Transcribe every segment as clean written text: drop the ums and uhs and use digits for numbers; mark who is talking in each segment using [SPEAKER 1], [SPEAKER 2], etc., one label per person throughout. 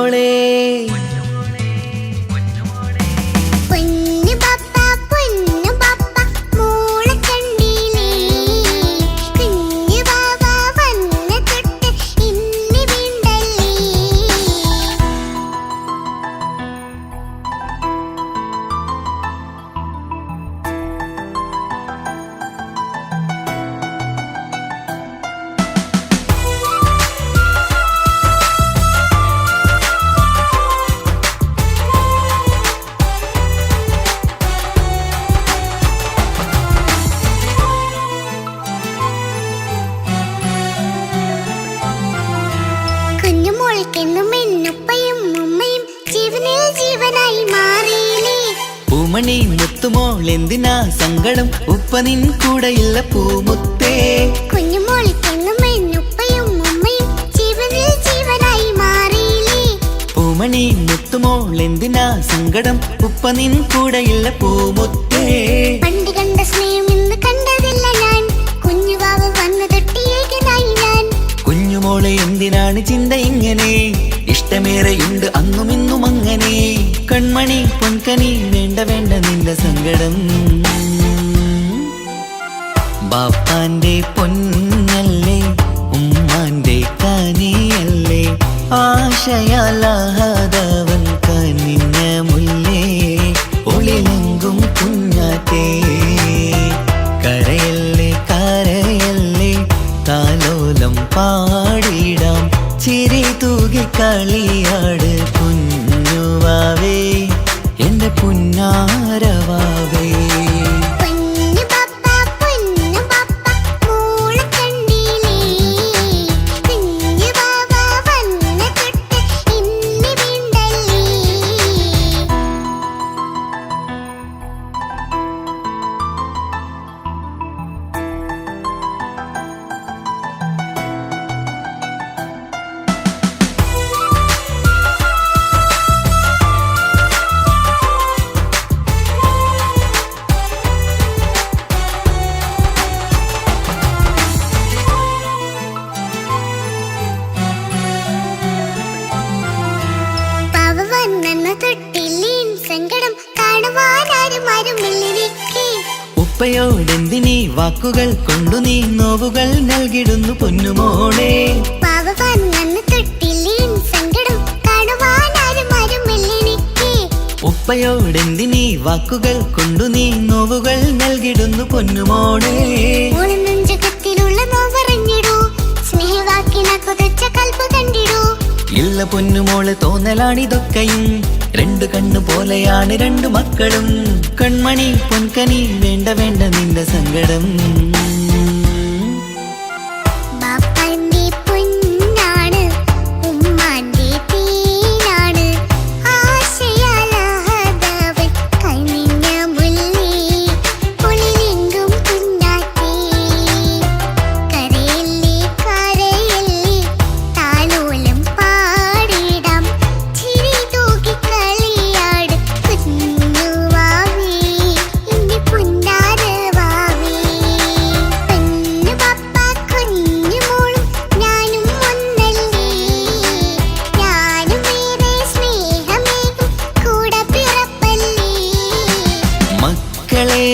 [SPEAKER 1] കുഞ്ഞുമോളെ പൂമണി മുത്തുമോൾ എന്തിനാ സങ്കടം ഉപ്പ നിൻ കൂടെയില്ല പൂമുത്തേ പൂമണി മുത്തുമോൾ എന്തിനാ സങ്കടം ഉപ്പ നിൻ കൂടെയില്ല പൂമുത്തേ
[SPEAKER 2] പണ്ട് കണ്ട സ്നേഹം ഇന്ന് കണ്ടതില്ല ഞാൻ കുഞ്ഞുവാവ വന്നു തൊട്ടിയേകനായി ഞാൻ
[SPEAKER 1] കുഞ്ഞുമോളെ എന്തിനാണ് ചിന്ത ഇങ്ങനെ ഇഷ്ടമേറെയുണ്ട് അന്നും ഇന്നും അങ്ങനെ കൺമണി പൊൻകനി വേണ്ട വേണ്ട നിന്റെ സങ്കടം ബാപ്പാന്റെ പൊന്നല്ലേ ഉമ്മാന്റെ കനിയല്ലേ ആശയാലാഹതവൻ കനിഞ്ഞ മുല്ലേ ഒളിലെങ്കും കുഞ്ഞാറ്റേ കരയല്ലേ കരയല്ലേ താലോലം പാടിടാം ചിരി തൂകി കളിയാട് കുഞ്ഞുവാവേ എന്റെ പുന്നാരവാവേ ഉപ്പയോടെന്തിനീ വാക്കുകൾ കൊണ്ടു നീ നോവുകൾ നൽകിടുന്നു പൊന്നുമോളെ ഉപ്പയോടെന്തിനീ വാക്കുകൾ കൊണ്ടു നീ നോവുകൾ നൽകിടുന്നു പൊന്നുമോളെ ഇല്ല പൊന്നുമോളെ തോന്നലാണിതൊക്കെയും രണ്ടു കണ്ണു പോലെയാണ് രണ്ടു മക്കളും കൺമണി പൊൻകനി വേണ്ട വേണ്ട നിന്റെ സങ്കടം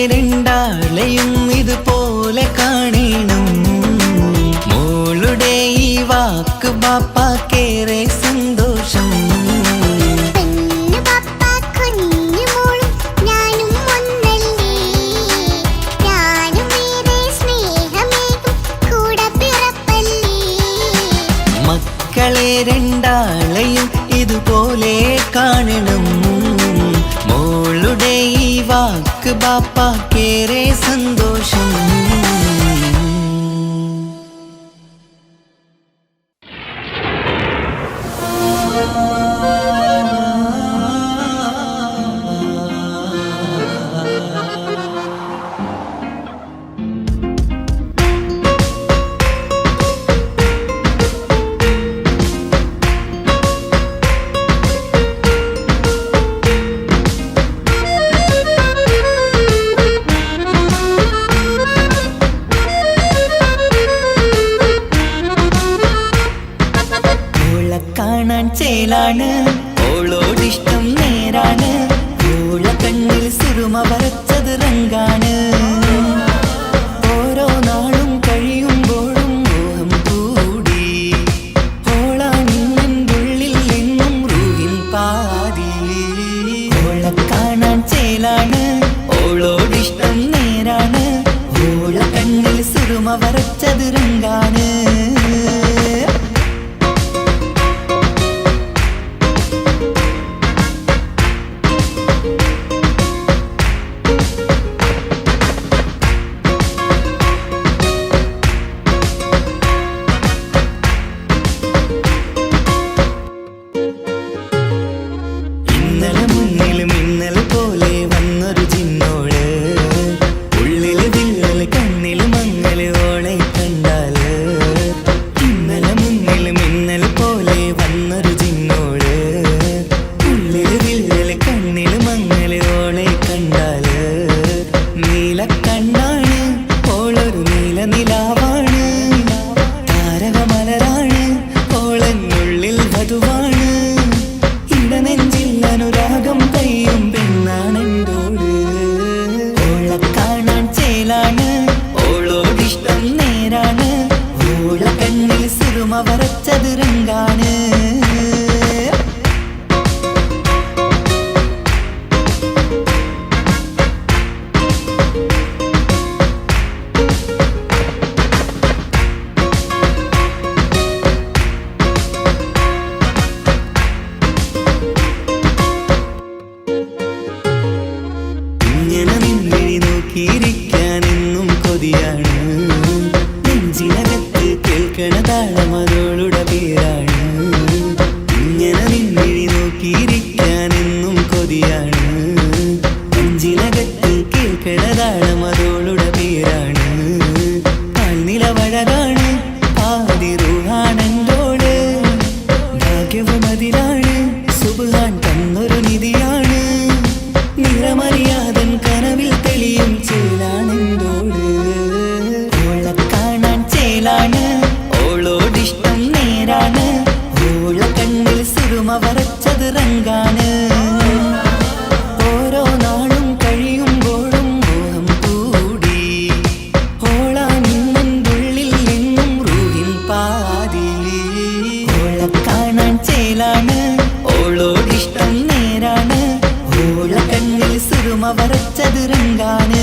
[SPEAKER 1] രണ്ടാളെയും ഇതുപോലെ കാണണം മോളുടെ ഈ വാക്ക് ബാപ്പാക്കേറെ സന്തോഷം മക്കളെ രണ്ടാളെയും ഇതുപോലെ കാണണം മോളുടെ ഈ വാക്ക് ബാപ്പാക്കേറെ സന്തോഷം ഓളെ കാണാൻ ചേലാണ് ഓളോടിഷ്ടം നേരാണ് ഓള കണ്ണിൽ സുറുമ വരച്ചത് റങ്കാണ് ഓരോ നാളും കഴിയുമ്പോഴും മോഹം കൂടി ഓളാനിന്നുള്ളിൽ എന്നും റൂഹിൻ പാതി ഓളെ കാണാൻ ചേലാണ് ഓളോടിഷ്ടം നേരാണ് ഓള കണ്ണിൽ സുറുമ വരച്ചത് റങ്കാണ് ഇന്നലെ മുന്നിലും ഇന്നലെ പോലെ വന്നൊരു ചിന്നോള് ഉള്ളില് വിള്ളല് കണ്ണില് മങ്ങല് ഓളെ കണ്ടാല് ഇന്നലെ മുന്നിലും ഇന്നലെ പോലെ വന്നൊരു ചിന്നോള് ഉള്ളില് വിള്ളല് കണ്ണില് മങ്ങല് ഓളെ കണ്ടാല് നീല കണ്ണാണ് ഓളൊരു നീല നിലാവാണ് താരകമലരാണ് ഓളെന്നുള്ളിൽ വധുവാണ് നെഞ്ചിൽ അനുരാഗം പെയ്യും പെണ്ണാണെന്തോട് ഓളെ കാണാൻ ചേലാണ് ഓളോടിഷ്ടം നേരാണ് ഓള കണ്ണിൽ സുറുമ വരച്ചത് റങ്കാണ് ഇങ്ങനെ നിന്നിഴി നോക്കിയിരിക്കാനെന്നും കൊതിയാണ് നെഞ്ചിനകത്ത് കേൾക്കണ താളമതോളുടെ പേരാണ് ഇങ്ങനെ നിന്നിഴി നോക്കിയിരിക്കാനെന്നും കൊതിയാണ് നെഞ്ചിനകത്ത് കേൾക്കണ താളമതോളുടെ പേരാണ് കാൽനിലവഴകാണ് ആദി റൂഹാണെന്തോട് ഭാഗ്യവും അതിലാണ് സുബ്ഹാൻ തന്നൊരു നിധിയാണ് നിറമറിയാതൻ കനവിൽ തെളിയും ചേലാണെന്തോട് ഓളെ കാണാൻ ചേലാണ് ഓളോടിഷ്ടം നേരാണ് ഓള കണ്ണിൽ സുറുമ വരച്ചത് റങ്കാണ് ഓരോ നാളും കഴിയുമ്പോഴും മോഹം കൂടി ഓളാനിന്നുള്ളിൽ എന്നും റൂഹിൻ പാതി ഓളെ കാണാൻ ചേലാണ് ഓളോടിഷ്ടം നേരാണ് ഓള കണ്ണിൽ സുറുമ വരച്ചത് റങ്കാണ്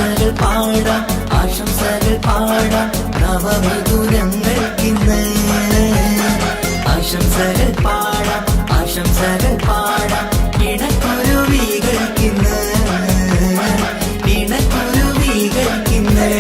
[SPEAKER 1] ആശംസകൾ പാടാം ആശംസകൾ പാടാം നവമിഥുനങ്ങൾക്കിന്ന് ആശംസകൾ പാടാം ആശംസകൾ പാടാം ഇണക്കുരുവികൾക്കിന്ന് ഇണക്കുരുവികൾക്കിന്ന്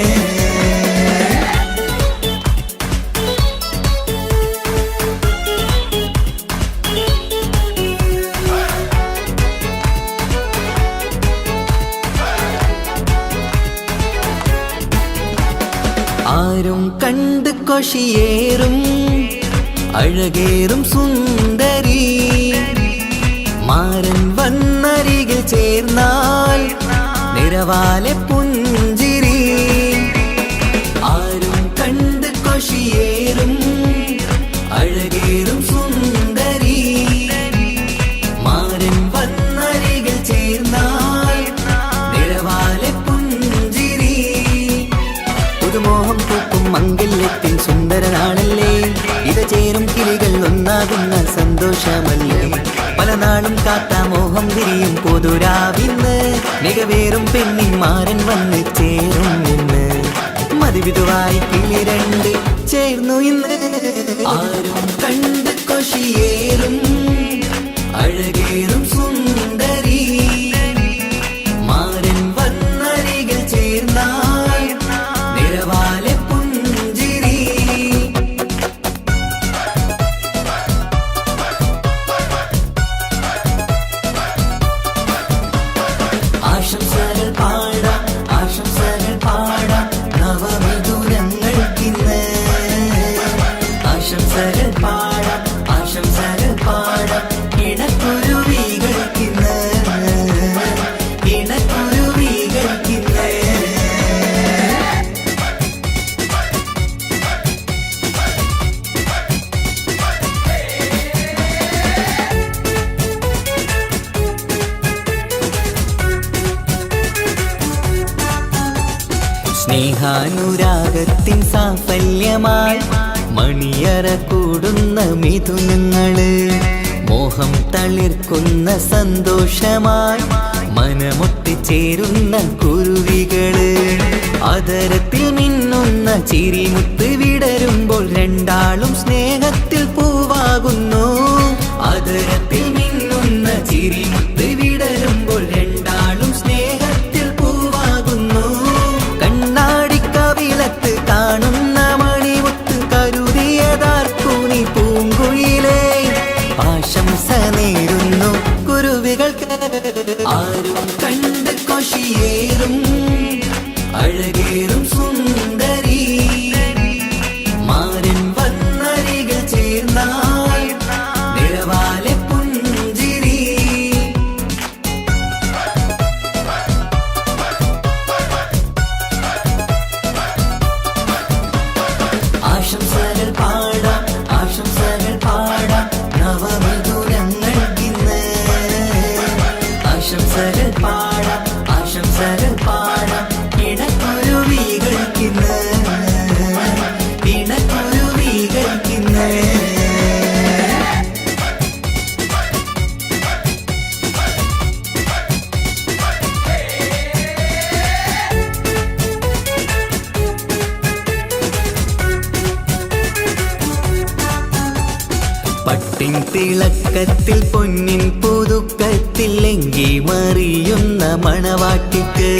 [SPEAKER 1] ആരും കണ്ട് കൊഷിയേറും അഴകേറും സുന്ദരി മാരൻ വന്നരികിൽ ചേർന്നാൽ നിറവാലെ പുഞ്ചിരി ആരും കണ്ട് കൊഷിയേറും അഴകേറും സുന്ദരി മാരൻ വന്നരികിൽ ചേർന്നാൽ നിറവാലെ പുഞ്ചിരി പുതുമോഹം പൂക്കും മംഗല്യത്തിൻ സുന്ദരനാണല്ലേ ഇത് ചേരും കിളികൾ ഒന്നാകുന്ന സന്തോഷമല്ലേ പല നാളും കാത്ത മോഹം വിരിയും പൊതുരാവിന്ന് മികവേറും പെണ്ണിൻ മാരൻ വന്ന് ചേരും ഇന്ന് മതിവിധുവായി കിളി രണ്ട് ചേർന്നു ഇന്ന് ആരും കണ്ട് കൊഷിയേറും അഴകേറും സുന്ദരി മാരൻ വന്നരികിൽ ചേർന്നാൽ നിറവാലെ പുഞ്ചിരി ആശംസകൾ പാടാം ആശംസകൾ പാടാം നവമിഥുനങ്ങൾക്കിന്ന് ആശംസകൾ പാടാം ആശംസകൾ പാടാം ഇണക്കുരുവികൾക്കിന്ന് ഇണക്കുരുവികൾക്കിന്ന് സ്നേഹാനുരാഗത്തിൻ സാഫല്യമായി മണിയറ കൂടുന്ന മിഥുനങ്ങള് മോഹം തളിർക്കുന്ന സന്തോഷമായി മനമൊട്ടിച്ചേരുന്ന കുരുവികള് അതരത്തിൽ മിന്നുന്ന ചിരിമുത്ത് വിടരുമ്പോൾ രണ്ടാളും സ്നേഹത്തിൽ പൂവാകുന്നു അതരത്തിൽ മിന്നുന്ന ചിരിമുത്ത് വിടരുമ്പോൾ രണ്ടാളും സ്നേഹത്തിൽ പൂവാകുന്നു കണ്ണാടിക്കവിളത്ത് കാണുന്ന മണിമുത്ത് കരുതിയതാർക്കൂനി പൂങ്കുയിലേ ആശംസ നേരുന്നു കുരുവികൾക്ക് ആരും കണ്ട് കൊഷിയേറും അഴകേറും സുന്ദരി മാരൻ വന്നരികിൽ ചേർന്നാൽ നിറവാലെ പുഞ്ചിരി ആശംസകൾ പാടാം ആശംസകൾ പാടാം നവമിഥുനങ്ങൾക്കിന്ന് ആശംസകൾ പാടാം ആശംസകൾ പാടാം ഇണക്കുരുവികൾക്കിന്ന് ഇണക്കുരുവികൾക്കിന്ന് പട്ടിൻ തിളക്കത്തിൽ പൊന്നിൻ പുതുക്കത്തിൽ എങ്കി മറിയുന്ന മണവാട്ടിക്ക്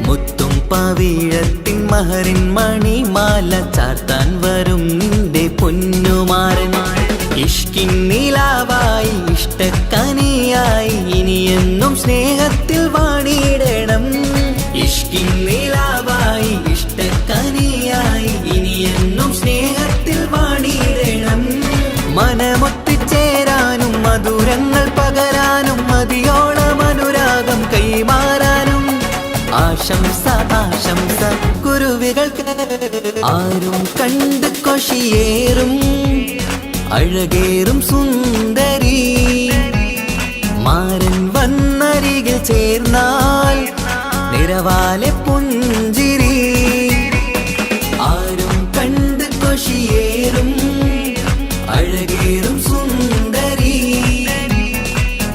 [SPEAKER 1] മുത്തും പവിഴത്തിൻ മഹറിൻ മണിമാല ചാർത്താൻ വരും നിന്റെ പൊന്നുമാരൻ ഇഷ്കിൻ നിലാവായി ഇഷ്ടക്കനിയായി ഇനിയെന്നും സ്നേഹത്തിൽ വാണിയിടണം ഇഷ്കിൻ നിലാവായി ഇഷ്ടക്കനിയായി ഇനിയെന്നും സ്നേഹത്തിൽ വാണിയിടണം മനമൊത്തിച്ചേരാനും മധുരങ്ങൾ പകരാനും മതിയോളം അനുരാഗം കൈമാറാനും ആശംസ ആശംസ കുരുവികൾക്ക് ആരും കണ്ട് കൊഷിയേറും അഴകേറും സുന്ദരി മാരൻ വന്നരികിൽ ചേർന്നാൽ നിറവാലെ പുഞ്ചിരി ആരും കണ്ട് കൊഷിയേറും അഴകേറും സുന്ദരി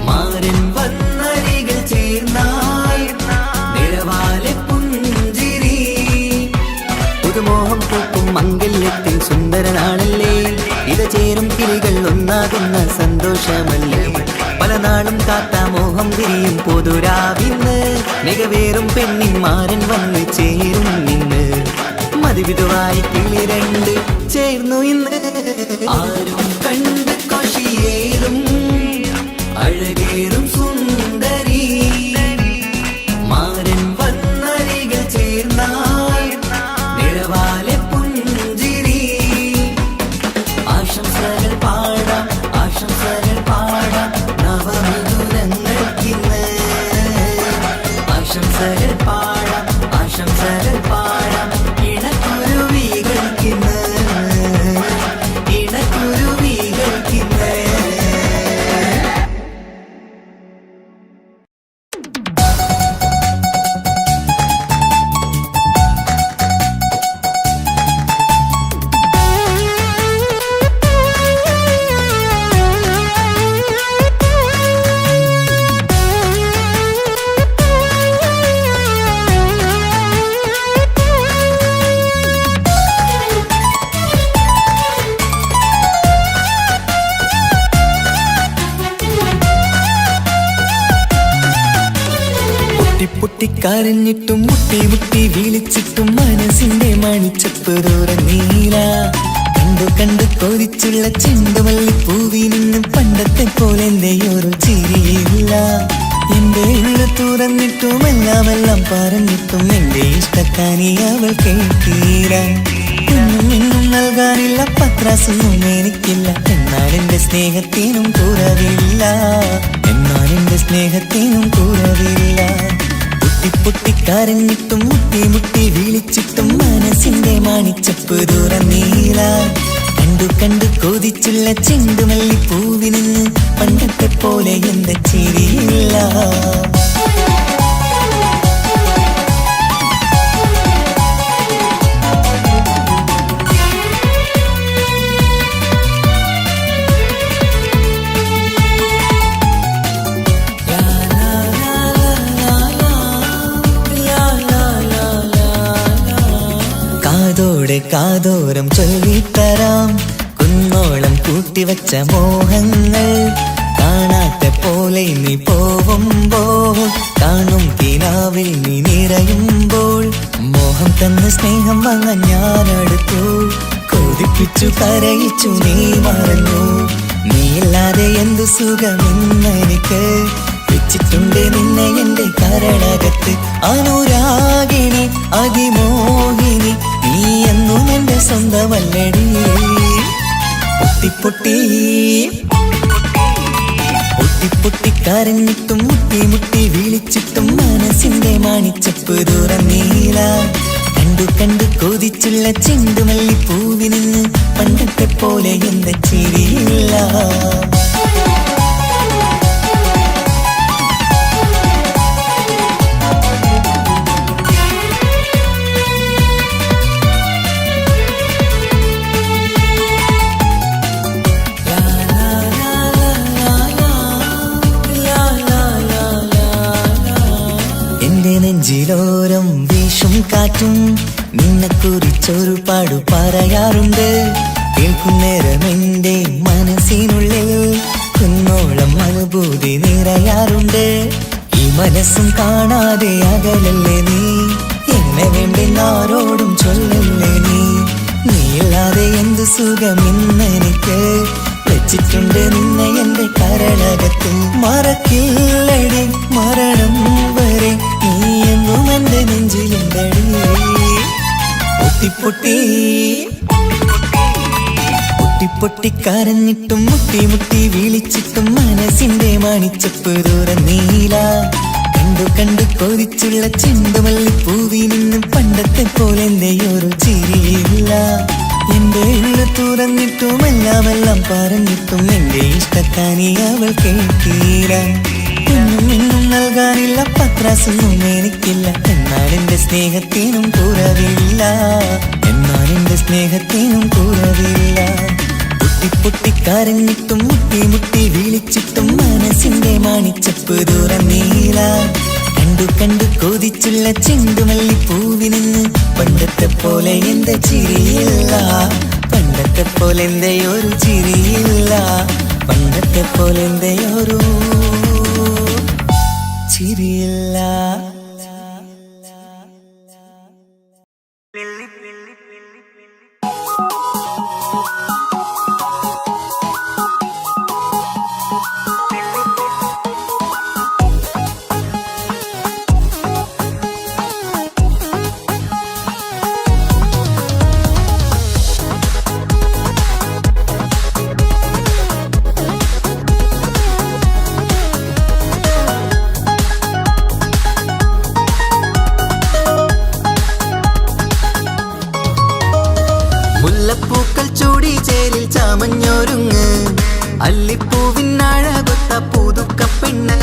[SPEAKER 1] മാരൻ വന്നരികിൽ ചേർന്നാൽ നിറവാലെ പുഞ്ചിരി പകലാകുന്ന സന്തോഷമല്ലേ പല നാളും കാത്ത മോഹം തിരിയും പൊതുരാവിന്ന് മികവേറും പെണ്ണിന്മാരൻ വന്ന് ചേരും നിന്ന് മതിവിധുവായി കിളി രണ്ട് ചേർന്നു ഇന്ന് ആരും കണ്ട് കൊഷിയേറും അഴകേറും സുന്ദരി മാരൻ വന്നരികൾ ചേർന്നാൽ നിഴവാലെ പുഞ്ചിരി ആശംസകൾ പാടാം നവമിഥുനങ്ങൾക്കിന്ന് ആശംസകൾ പാടാം ഇണക്കുരുവികൾക്കിന്ന് പൊട്ടിക്കരഞ്ഞിട്ടും മുട്ടി മുട്ടി വിളിച്ചിട്ടും മനസ്സിന്റെ മണിച്ചപ്പ് തുറന്നീല കണ്ടു കൊതിച്ചുള്ള ചെണ്ടുമല്ലി പൂവിനും പണ്ടത്തെ പോലെ എന്റെയൊരു ചിരിയില്ല എന്റെ ഉള്ളു തുറന്നിട്ടും എല്ലാം പറഞ്ഞിട്ടും എന്റെ ഇഷ്ടക്കാരി അവൾ കേട്ടീര ഒന്നും നൽകാനില്ല പത്രാസൊന്നും എനിക്കില്ല എന്നാൽ എന്റെ സ്നേഹത്തിനും കുറവില്ല പൊട്ടിക്കരഞ്ഞിട്ടും മുട്ടി മുട്ടി വിളിച്ചിട്ടും മനസ്സിന്റെ മണിച്ചപ്പ് തുറന്നീല കണ്ടു കൊതിച്ചുള്ള ചെണ്ടുമല്ലി പൂവിന് പണ്ടത്തെ പോലെ എന്റെ ചിരിയില്ല കാതോരം ചൊല്ലിത്തരാം കുന്നോളം കൂട്ടിവച്ച മോഹങ്ങൾ കാണാത്ത പോലെ നീ പോവുമ്പോൾ കാണും കിനാവിൽ നീ നിറയുമ്പോൾ മോഹം തന്ന സ്നേഹം വാങ്ങാൻ ഞാനടുത്തു കൊതിപ്പിച്ചു കരയിച്ചു നീ മറന്നു നീയില്ലാതെ എന്തു സുഖമെന്നെനിക്ക് വെച്ചിട്ടുണ്ട് നിന്നെ എന്റെ കരളകത്ത് അനുരാഗിണി അതിമോഹിനി നീ എന്നും എന്റെ സ്വന്തമല്ലടി പൊട്ടിക്കരഞ്ഞിട്ടും മുട്ടി മുട്ടി വിളിച്ചിട്ടും മനസ്സിന്റെ മണിച്ചപ്പ് തുറന്നീല കണ്ടു കൊതിച്ചുള്ള ചെണ്ടുമല്ലി പൂവിന് പണ്ടത്തെ പോലെ എന്റെ ചിരിയില്ല നെഞ്ചിലോരം വീശും കാറ്റും നിന്നെ കുറിച്ചൊരു പാടു പറയാറുണ്ട് കേൾക്കുന്നേരം എന്റെ മനസ്സിനുള്ളിൽ കുന്നോളം അനുഭൂതി നിറയാറുണ്ട് ഈ മനസ്സും കാണാതെ അകലല്ലേ നീ എന്നെ വേണ്ടെന്നാരോടും ചൊല്ലല്ലേ നീയില്ലാതെ എന്തു സുഖമെന്നെനിക്ക് വെച്ചിട്ടുണ്ട് നിന്നെ എന്റെ കരളകത്ത് മറക്കില്ലടി മരണം വരെ നീ എന്നും എന്റെ നെഞ്ചിലുണ്ടടി പൊട്ടിക്കരഞ്ഞിട്ടും മുട്ടി മുട്ടി വിളിച്ചിട്ടും മനസ്സിന്റെ മണിച്ചപ്പ് തുറന്നീല കണ്ടു കൊതിച്ചുള്ള ചെണ്ടുമല്ലി പൂവിനും പണ്ടത്തെ പോലെ എന്റെയൊരു ചിരിയില്ല എന്റെ ഉള്ളു തുറന്നിട്ടും എല്ലാം പറഞ്ഞിട്ടും എന്റെ ഇഷ്ടക്കാരി അവൾ കേട്ടീര ഒന്നും നൽകാനില്ല പത്രാസൊന്നും എനിക്കില്ല എന്നാൽ എന്റെ സ്നേഹത്തിനും കുറവില്ല പൊട്ടിക്കരഞ്ഞിട്ടും മുട്ടി മുട്ടി വിളിച്ചിട്ടും മനസ്സിന്റെ മണിച്ചപ്പ് തുറന്നീല കണ്ടു കൊതിച്ചുള്ള ചെണ്ടുമല്ലി പൂവിന് പണ്ടത്തെ പോലെ എന്റെ ചിരിയില്ല പണ്ടത്തെ പോലെ എന്തെയൊരു ചിരിയില്ല. മുല്ലപ്പൂക്കൾ ചൂടി ചേലിൽ ചാമഞ്ഞൊരുങ്ങ്, അല്ലിപ്പൂവിനഴകൊത്ത പുതുക്കപ്പെണ്ണ്.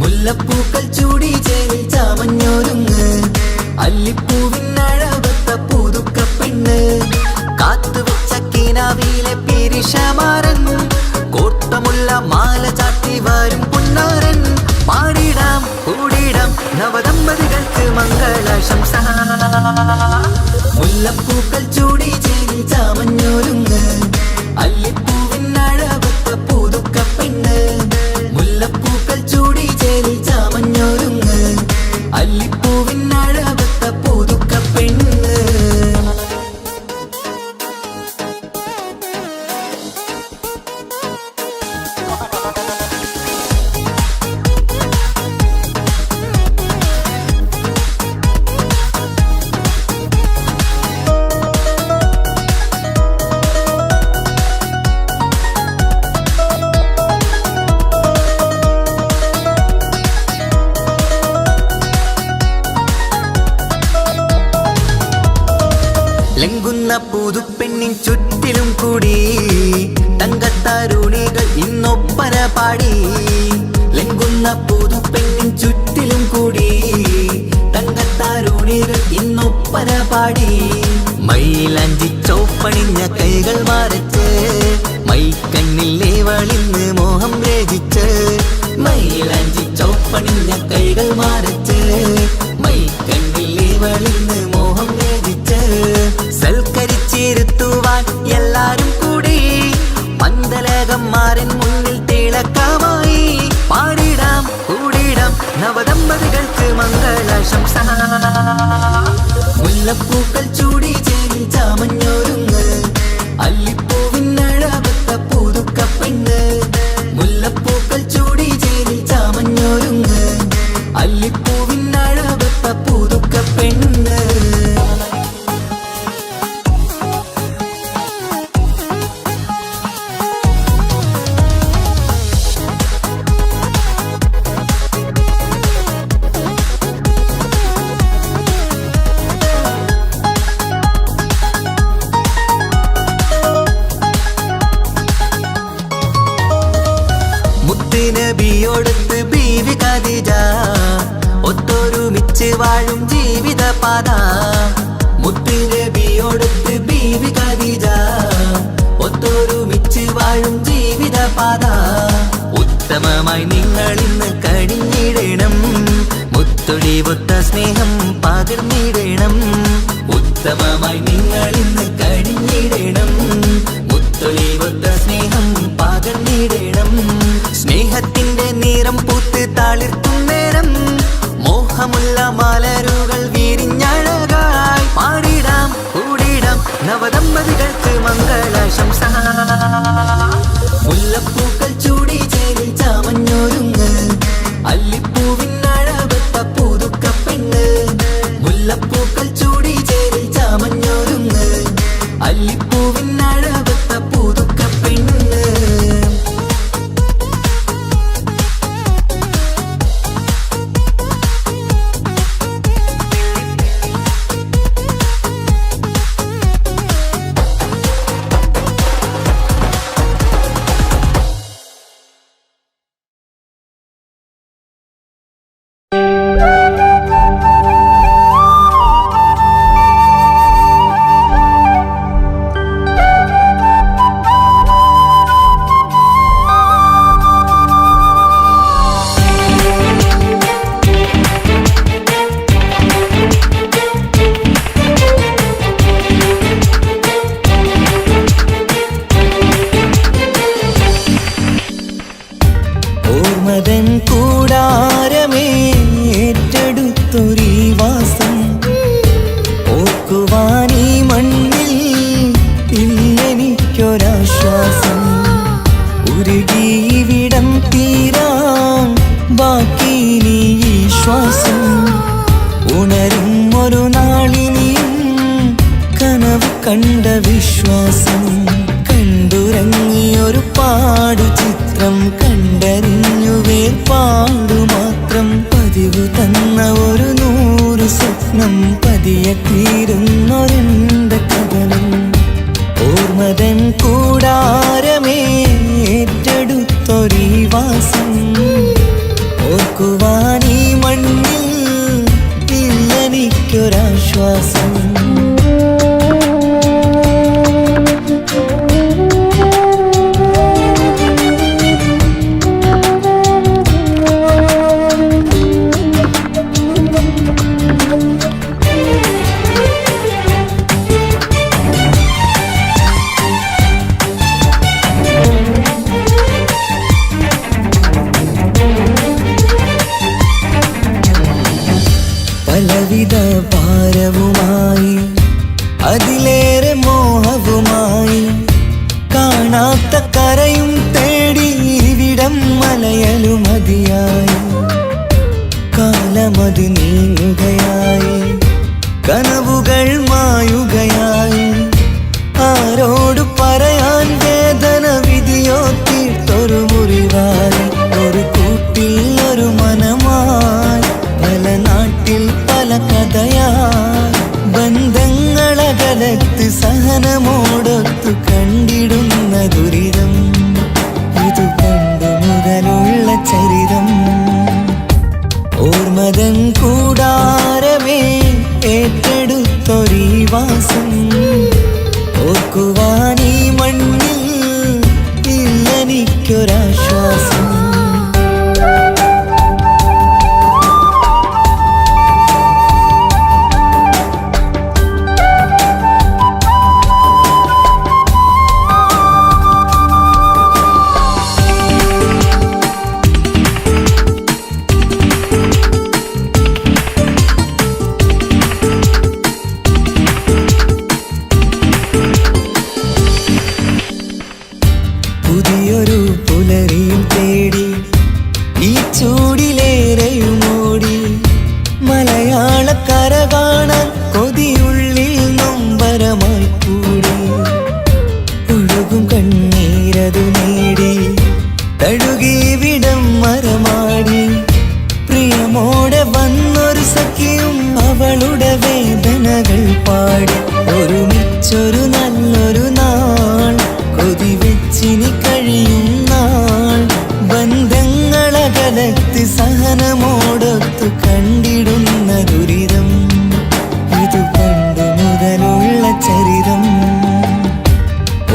[SPEAKER 1] മുല്ലപ്പൂക്കൾ ചൂടി ചേലിൽ ചാമഞ്ഞൊരുങ്ങ്, അല്ലിപ്പൂവിനഴകൊത്ത പുതുക്കപ്പെണ്ണ്. കാത്തുവെച്ച കിനാവിലെ പിരിശമാരൻ, കോർത്തമുല്ല മാല ചാത്തി വരും പുന്നാരൻ. പാടിടാം കൂടിടാം നവദമ്പതികൾക്ക് മംഗളാശംസ. മുല്ലപ്പൂക്കൾ ചൂടി ചേരി ചാമഞ്ഞൊരുങ്ങ്, അല്ലിപ്പൂവിനഴകൊത്ത പുതുക്കപ്പെണ്ണ്. മുല്ലപ്പൂക്കൾ ചൂടി ചേരി ചാമഞ്ഞൊരുങ്ങ്, അല്ലിപ്പൂവിനഴകൊത്ത പുതുക്കപ്പെണ്ണ്. ലംഘുന്ന പുതുപ്പെണ്ണിൻ ചുറ്റിലും കൂടി തങ്കത്താരുണികൾ ഇന്നൊപ്പന പാടി. ലംഘുന്ന പുതുപ്പെണ്ണിൻ ചുറ്റിലും കൂടി തങ്കത്താരുണികൾ ഇന്നൊപ്പന പാടി. മൈലാഞ്ചി ചോപ്പണിഞ്ഞ കൈകൾ മറച്ച്, മൈക്കണ്ണിലെ വളിന്ന് മോഹം രചിച്ച്. മൈലാഞ്ചി ചോപ്പണിഞ്ഞ കൈകൾ മറച്ച്, മൈക്കണ്ണിലെ വളിന്ന് മോഹം രചിച്ച്. സൽക്കരിച്ചിരുത്തുവാൻ എല്ലാരും കൂടി പന്തലകന്മാരൻ മുന്നിൽ തിളക്കമായി. പാടിടാം കൂടിടാം നവദമ്പതികൾക്ക് മംഗളാശംസ. മുല്ലപ്പൂക്കൾ ചൂടി ചേരി ചാമഞ്ഞൊരുങ്ങ്, അല്ലിപ്പൂവിനഴകൊത്ത പുതുക്കപ്പെണ്ണ്. മുല്ലപ്പൂക്കൾ ചൂടി ചേരി ചാമഞ്ഞൊരുങ്ങ്, അല്ലിപ്പൂവിനഴകൊത്ത പുതുക്കപ്പെണ്ണ്. നബിയോടൊത്ത് ബീവി ഖദീജ, ഒത്തൊരുമിച്ച് വാഴും ജീവിതപാത. മുത്ത് നബിയോടൊത്ത് ബീവി ഖദീജ, ഒത്തൊരുമിച്ച് വാഴും ജീവിതപാത. ഉത്തമമായി നിങ്ങൾ ഇന്ന് കഴിഞ്ഞിടണം, മുത്തൊളിവൊത്ത സ്നേഹം പകർന്നിടണം. ഉത്തമമായി നിങ്ങൾ ഇന്ന് കഴിഞ്ഞിടണം, മുത്തൊളിവൊത്ത സ്നേഹം പകർന്നിടണം. സ്നേഹത്തിന്റെ നിറം പൂത്ത് തളിർക്കും നേരം, മോഹമുള്ള മലരുകൾ വിരിഞ്ഞഴകായി. പാടിടാം കൂടിടാം നവദമ്പതികൾക്ക് മംഗളാശംസ. മുല്ലപ്പൂക്കൾ ചൂടി ചേരി ചാമഞ്ഞൊരുങ്ങ്, അല്ലിപ്പൂവിനഴകൊത്ത പുതുക്കപ്പെണ്ണ്. മുല്ലപ്പൂക്കൾ ചൂടി ചേരി ചാമഞ്ഞൊരുങ്ങ്, അല്ലിപ്പൂവിനഴകൊത്ത പുതുക്കപ്പെണ്ണ്. വാസം. ഓർക്കുവാനീ മണ്ണിൽ ഇല്ലെനിക്കൊരാശ്വാസം. ഉരുകിയിവിടം തീരാൻ ബാക്കി നീ ഈ ശ്വാസം. ഉണരും ഒരു നാളിനിയും കനവ് കണ്ട വിശ്വാസം. കണ്ടുറങ്ങിയൊരു പാടു ചിത്രം കണ്ടറിഞ്ഞു വേർപാടു മാത്രം. പതിവ് തന്ന ഒരു 100 സ്വപ്നം പതിയെ തീരുന്നൊരെന്റെ കഥനം. ഓർമ്മതൻ കൂടാരമേ ഏറ്റെടുത്തൊരീ വാസം. ഓർക്കുവാനീ മണ്ണിൽ ഇല്ലെനിക്കൊരാശ്വാസം. പലവിധ ഭാരവുമായി അതിലേറെ മോഹവുമായി കാണാത്ത കരയും തേടി ഇവിടം മലയലു മതിയായി. കാലമത് നീങ്ങുകയായി കനവുകൾ മായുകയായി. ആരോട് പറയാൻ വേദന വിധിയോ തീർത്തൊരു മുറിവായി. ഒരു കൂട്ടിൽ ഒരു മനമായി പല നാട്ടിൽ പല കഥയായി. ബന്ധങ്ങളകലത്ത് സഹനമോടൊത്തു കണ്ടിടുന്ന ദുരിതം. ഇതു പണ്ടു മുതലുള്ള ചരിതം. ഓർമ്മതൻ കൂടാരമേ ഏറ്റെടുത്തൊരീ വാസം. ഓർക്കുവാനീ മണ്ണിൽ ഇല്ലെനിക്കൊരാശ്വാസം. പുതിയൊരു പുലരിയും തേടി ഈ ചൂടിലേറെയുമോടി. മലയാളക്കര കാണാൻ കൊതിയുള്ളിൽ നൊമ്പരമായി കൂടി. ഒഴുകും കണ്ണീരതു നേടി തഴുകി വിടം മരമാടി. പ്രിയമോടെ വന്നൊരു സഖിയും അവളുടെ വേദനകൾ പാടി. ഒരുമിച്ചൊരു നല്ലൊരു നാൾ കൊതി വെച്ചിനി കഴിയും നാൾ. ബന്ധങ്ങളകലത്ത് സഹനമോടൊത്തു കണ്ടിടുന്ന ദുരിതം. ഇതു പണ്ടു മുതലുള്ള ചരിതം.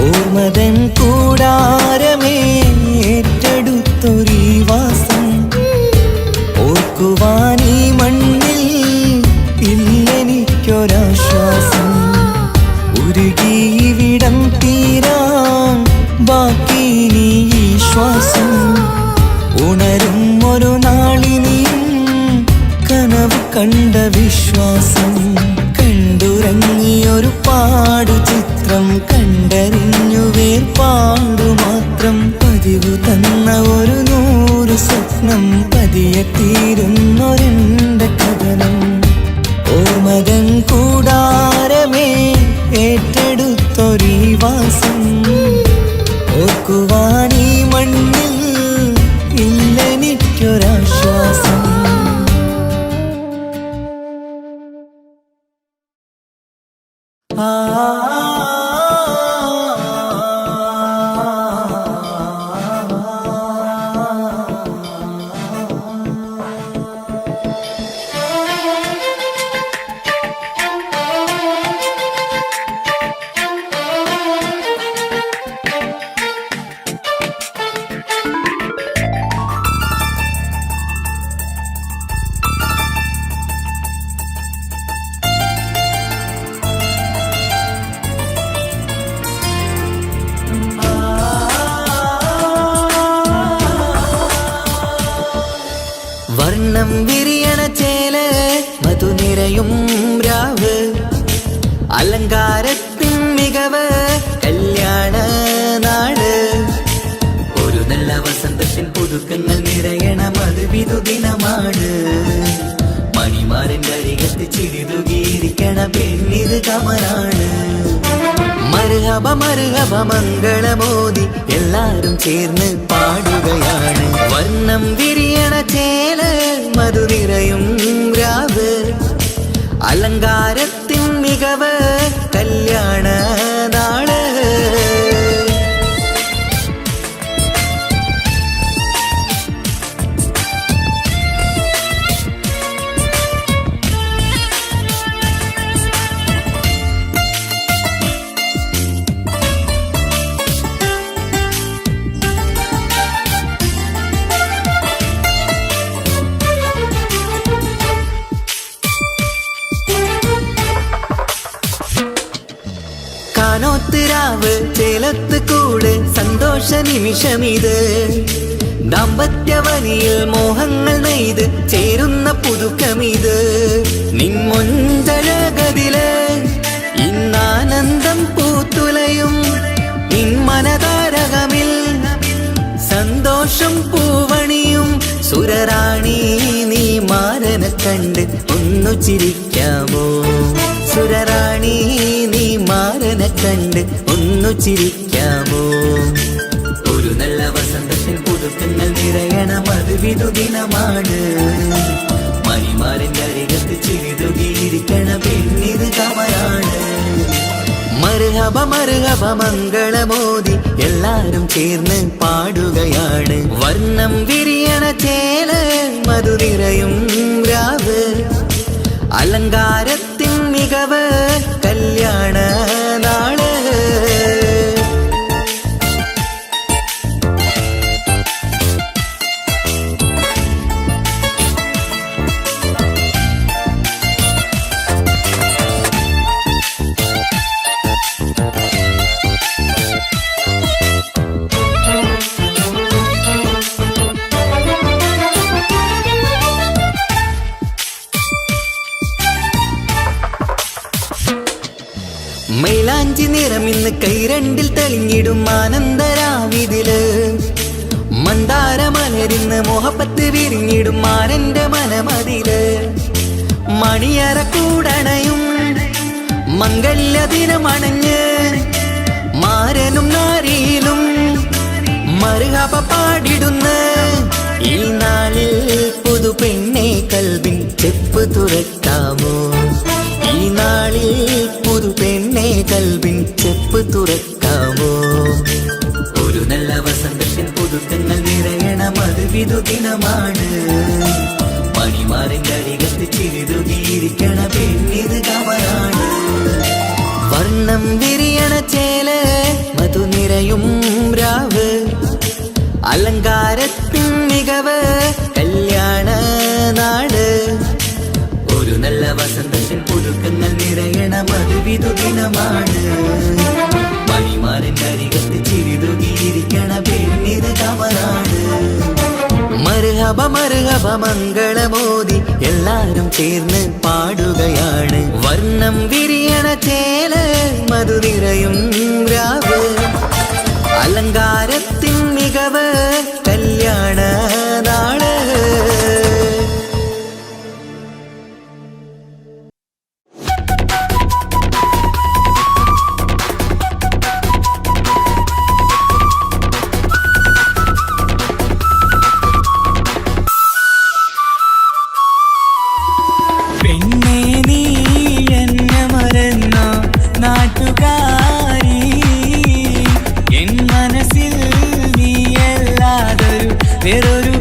[SPEAKER 1] ഓർമ്മതൻ കൂടാരമേ ഏറ്റെടുത്തൊരീ വാസം. ഓർക്കുവാനീ മണ്ണിൽ ഇല്ലെനിക്കൊരാശ്വാസം. ഉരുകിയിവിടം തീരാൻ ബാക്കി നീ ഈ ശ്വാസം. ഉണരും ഒരു നാളിനിയും കനവ് കണ്ട വിശ്വാസം. കണ്ടുറങ്ങിയൊരു പാടു ചിത്രം കണ്ടറിഞ്ഞു വേർപാടു മാത്രം. പതിവ് തന്ന ഒരു 100 സ്വപ്നം പതിയെ തീരുന്നൊരെന്റെ കഥനം. ഓർമ്മതൻ കൂടാരമേ ഏറ്റെടുത്തൊരീ വാസം. ഓർക്കുവാനീ മണ്ണിൽ ഇല്ലെനിക്കൊരാശ്വാസം. ആ നിറയും രാവ് അലങ്കാരത്തിൻ മികവ് കല്യാണ നാട് ഒരു നല്ല വസന്തത്തിൻ പുതുക്കങ്ങൾ നിറയണം അത് വിധുദിനമാണ് മണിമാരന്റെ അരികത്ത് ചിരിതുകിയിരിക്കണ പെണ്ണിത് കമലാണ് മർഹബ മർഹബ മംഗളമോദി എല്ലാരും ചേർന്ന് പാടുകയാണ് വർണ്ണം വിരിയണ ചേല മധു നിറയും രാവ് അലങ്കാരത്തിൻ മികവ് കല്യാണ നാള് കാനോത്തിരാവ് ചേലത്ത് കൂട് സന്തോഷ നിമിഷമിത് ദാമ്പത്യവനിയിൽ മോഹങ്ങൾ നെയ്ത് ചേരുന്ന പുതുക്കമിത് നിൻമൊഞ്ചഴകതില് ഇന്നാനന്ദം പൂത്തുലയും നിൻമനതാരകമിൽ സന്തോഷം പൂവണിയും സുരറാണി നീ മാരനെ കണ്ട് ഒന്നു ചിരിക്കാമോ സുരറാണി നീ മാരനെ കണ്ട് ഒന്നു ചിരിക്കാമോ ഒരു നല്ല വസന്തത്തിൻ പുതുക്കങ്ങൾ നിറയണം അത് വിധുദിനമാണ് മണിമാരന്റെ അരികത്ത് ചിരിതുകിയിരിക്കണ പെണ്ണിത് കമലാണ് മർഹബ മർഹബ മംഗളമോദി എല്ലാരും ചേർന്ന് പാടുകയാണ് വർണ്ണം വിരിയണ ചേല മധു നിറയും രാവ് അലങ്കാരത്തിൻ മികവ് കല്യാണ നാള് മൈലാഞ്ചി നിറമിന്ന് കൈരണ്ടിൽ തെളിഞ്ഞിടും ആനന്ദരാവിതില് മന്ദാരമലരിന്ന് മോഹപ്പത്ത് വിരിഞ്ഞിടും മാനന്റെ മനമതില് മണിയറ കൂടണയും മംഗല്യ ദിനമണഞ്ഞ് മാരനും നാരിയിലും മർഹബ പാടിടുന്ന ഈ നാളിൽ പുതു പെണ്ണെ കൽവിൻ ചെപ്പ് തുറക്കാമോ ഈ നാളിൽ പുതു പെണ്ണെ കൽവിൻ ചെപ്പ് തുറക്കാമോ ഒരു നല്ല വസന്തത്തിൻ പുതുക്കങ്ങൾ നിറയണം അത് വിധുദിനമാണ് മണിമാരന്റെ അരികത്ത് ചിരിതുകിയിരിക്കണ പെണ്ണിത് കമലാണ് വർണ്ണം വിരിയണ ചേല മധു നിറയും രാവ് അലങ്കാരത്തിൻ മികവ് കല്യാണ നാട് ഒരു നല്ല വസന്തത്തിൻ പുതുക്കങ്ങൾ നിറയണം അത് വിധുദിനമാണ് മണിമാരന്റെ അരികത്ത് ചിരിതുകിയിരിക്കണ പെണ്ണിത് കമലാണ് മർഹബ മർഹബ മംഗളമോദി എല്ലാരും ചേർന്ന് പാടുകയാണ് വർണ്ണം വിരിയണ ചേല മധു നിറയും രാവ് അലങ്കാരത്തിൻ മികവ് കല്യാണ നാള്
[SPEAKER 3] വേറൊരു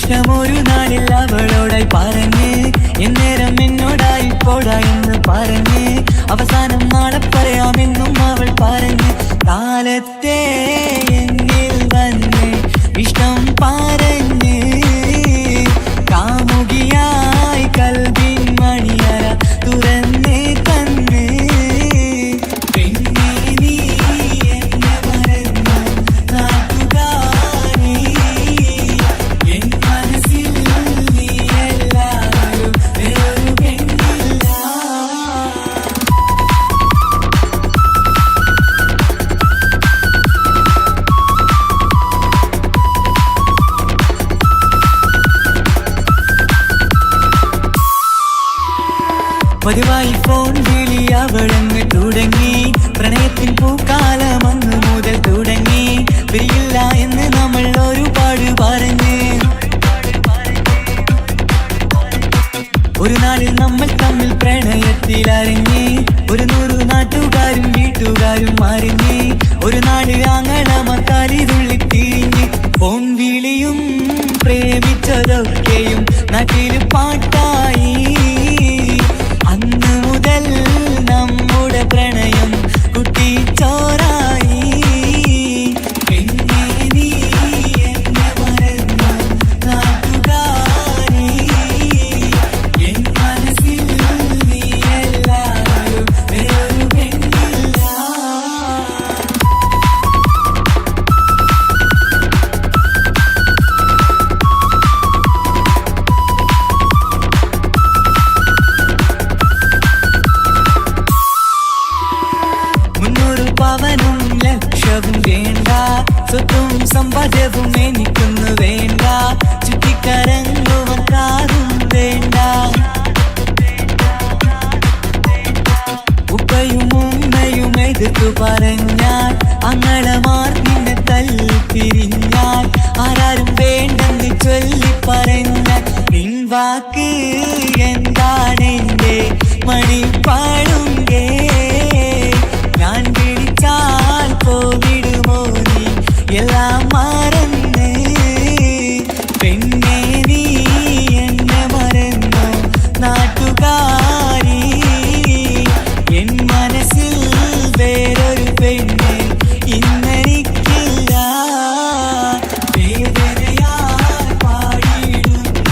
[SPEAKER 1] ഇഷ്ടമൊരു നാളിൽ അവളോടായി പറഞ്ഞ് എന്നേരം എന്നോടായി പോടാ എന്ന് പറഞ്ഞ് അവസാനം നാളെ പറയാമെന്നും അവൾ പറഞ്ഞ് കാലത്തെ എന്നിൽ വന്ന് ഇഷ്ടം പറഞ്ഞ് കാമുകിയായി കൽവിൻ മണിയറ തുറന്ന് തന്ന് പെണ്ണേ നീ എന്നെ മറന്നു നാട്ടുകാരി എൻ മനസ്സിൽ നീ എല്ലാവരും വേറൊരു പെണ്ണില്ല. പതിവായി ഫോൺ വിളി അവളങ്ങ് തുടങ്ങി പ്രണയത്തിൻ പൂക്കാലം അന്ന് മുതൽ തുടങ്ങി പിരിയില്ല എന്ന് നമ്മൾ ഒരുപാട് പറഞ്ഞ് ഒരു നാളിൽ നമ്മൾ തമ്മിൽ പ്രണയത്തിൽ അറിഞ്ഞ് 100 നാട്ടുകാരും വീട്ടുകാരും അറിഞ്ഞ് ഒരു നാട് ആങ്ങളമത്താലിതുള്ളി തിരിഞ്ഞ് ഫോൺ വിളിയും പ്രേമിച്ചതൊക്കെയും നാട്ടിൽ പാട്ടായി അന്ന് മുതൽ നമ്മുടെ പ്രണയം കുട്ടിച്ചോറായി പെണ്ണേ നീ എന്നെ മറന്നു നാട്ടുകാരി എൻ മനസ്സിൽ നീ എല്ലാവരും വേറൊരു പെണ്ണില്ല. പവനും ലക്ഷവും വേണ്ട സ്വത്തും സമ്പാദ്യവും എനിക്കൊന്നു വേണ്ട ചുറ്റിക്കറങ്ങുവാൻ കാറും വേണ്ട ഉപ്പയും ഉമ്മയും എതിർത്തു പറഞ്ഞാൽ അങ്ങളമാർ നിന്നെ തല്ലിപ്പിരിഞ്ഞാൽ ആരാരും വേണ്ടെന്ന് ചൊല്ലി പറഞ്ഞാൽ നിൻ വാക്ക് എന്താണെന്റെ മണിപ്പാടുങ്കേ ഞാൻ വിളിച്ചാൽ പോവിടുമോ നീ എല്ലാം മറന്ന് പെണ്ണേ നീ എന്നെ മറന്നു നാട്ടുകാരി എൻ മനസ്സിൽ വേറൊരു പെണ്ണ് ഇന്നെനിക്കില്ല വേദനയാൽ പാടിയിടുന്ന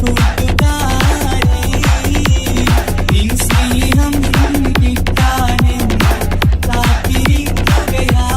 [SPEAKER 1] കൂട്ടുകാരി നിൻ സ്നേഹം കിട്ടാനെന്ന് കാത്തിരിക്കുകയാ.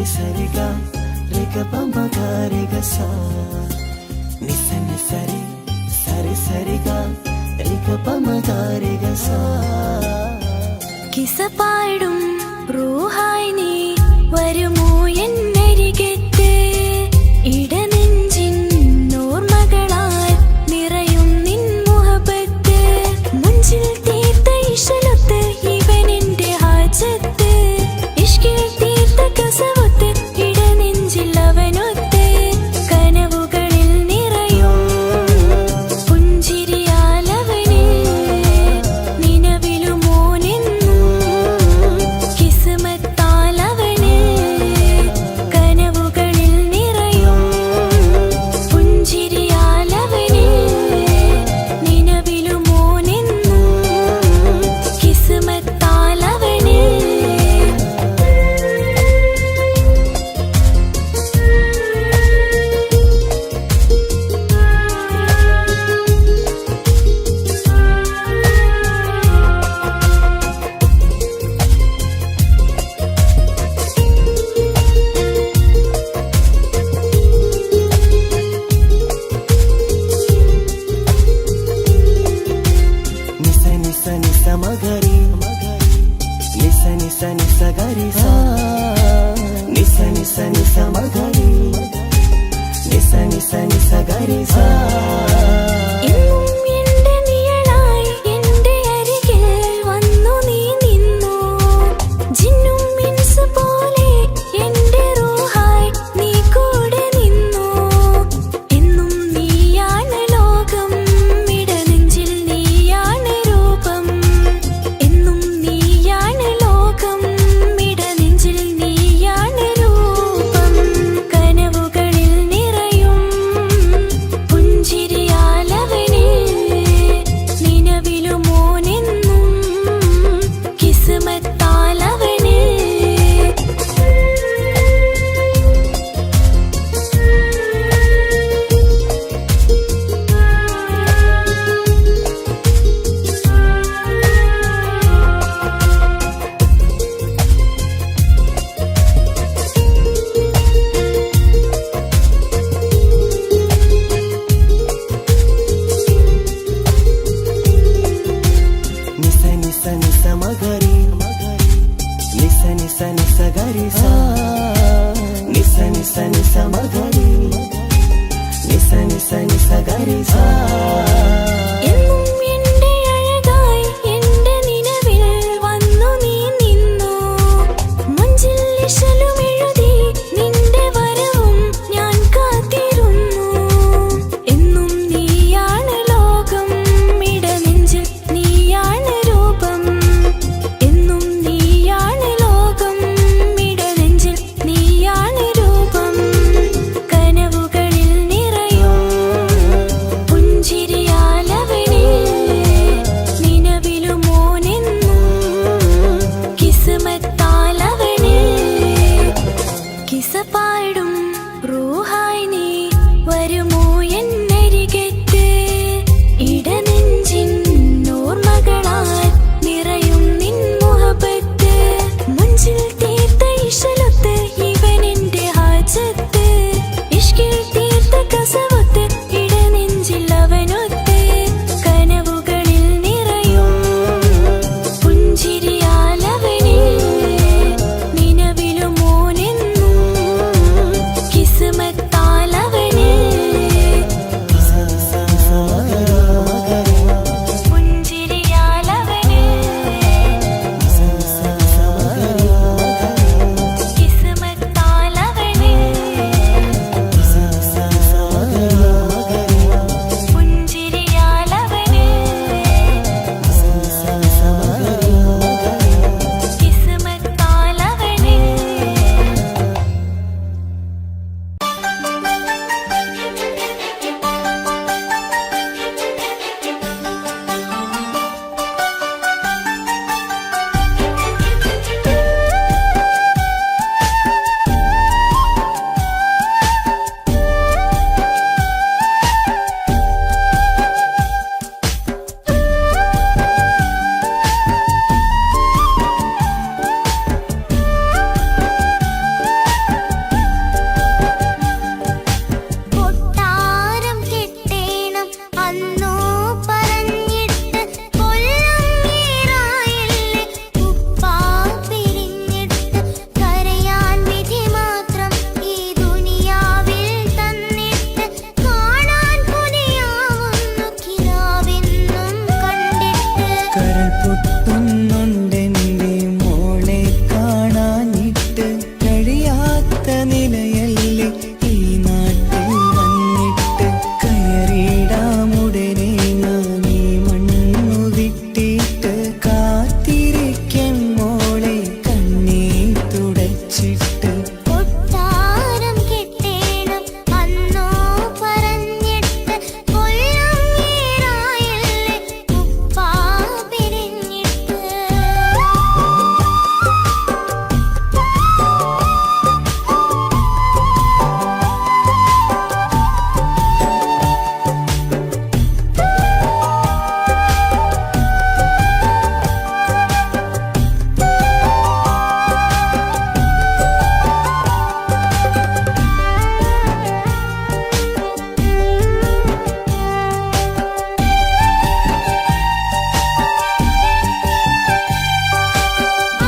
[SPEAKER 1] సరి సరిగా రిగ పమ గారిగ సా నిస నిసరి సరి సరిగా రిగ పమ గారిగ సా
[SPEAKER 3] കിസ പാടും റൂഹായി നീ വരുമോ എന്നരികത്ത് ഇടനെഞ്ചിൻ ഓർമ്മകളാൽ നിറയും നിൻ മുഹബത്ത് മുഞ്ചിൽ തീർത്ത ഇശലൊത്ത് ഇവനെന്റെ ഹാജത്ത് ഇഷ്കിൽ തീർത്ത കസവത്ത് ഇടനെഞ്ചിൽ അവനൊത്ത് കനവുകളിൽ നിറയും പുഞ്ചിരിയാലവന് നിലവിലും കിസ്മത്താലവന് കനവുകളിൽ നിറയും പുഞ്ചിരിയാലവന് നിലവിലും കിസ്മത്താലവന്
[SPEAKER 1] నిస నిస నిస మగరి నిస నిస నిస గరి సా నిస నిస నిస మగరి నిస నిస నిస గరి సా
[SPEAKER 3] എന്നും എന്റെ നിഴലായി എന്റെ അരികിൽ വന്നു നീ നിന്നു ജിന്നും മിൻസ് പോലെ എന്റെ റൂഹായി നീ കൂടെ നിന്നു എന്നും നീയാണ് ലോകം ഇടനെഞ്ചിൽ നീയാണ് രൂപം എന്നും നീയാണ് ലോകം ഇടനെഞ്ചിൽ നീയാണ് രൂപം കനവുകളിൽ നിറയും പുഞ്ചിരിയാലവന് നിലവിലും കിസ്മത്താലവന്
[SPEAKER 1] నిస నిస నిస మగరి నిస నిస నిస గరి సా నిస నిస నిస మగరి నిస నిస నిస గరి సా
[SPEAKER 3] എന്നും എന്റെ അഴകായി എന്റെ നിലവിൽ വന്നു നീ നിന്നു മുഞ്ചിൽ ഇശലും എഴുതി നിന്റെ വരവും ഞാൻ കാത്തിരുന്നു എന്നും നീയാണ് ലോകം ഇടനെഞ്ചിൽ നീയാണ് രൂപം എന്നും നീയാണ് ലോകം ഇടനെഞ്ചിൽ നീയാണ് രൂപം
[SPEAKER 1] നിലയല്ലേ ഈ നാട്ടിൽ വന്നിട്ട് കയറിയിടാമുടനെ ഞാൻ ഈ മണ്ണു വിട്ടിട്ട് കാത്തിരിക്കും മോളെ കണ്ണീർ തുടച്ചിട്ട്
[SPEAKER 2] കൊട്ടാരം കെട്ടേണം അന്നോ പറഞ്ഞിട്ട് കൊല്ലം ഏറായല്ലേ ഉപ്പാ പിരിഞ്ഞിട്ട്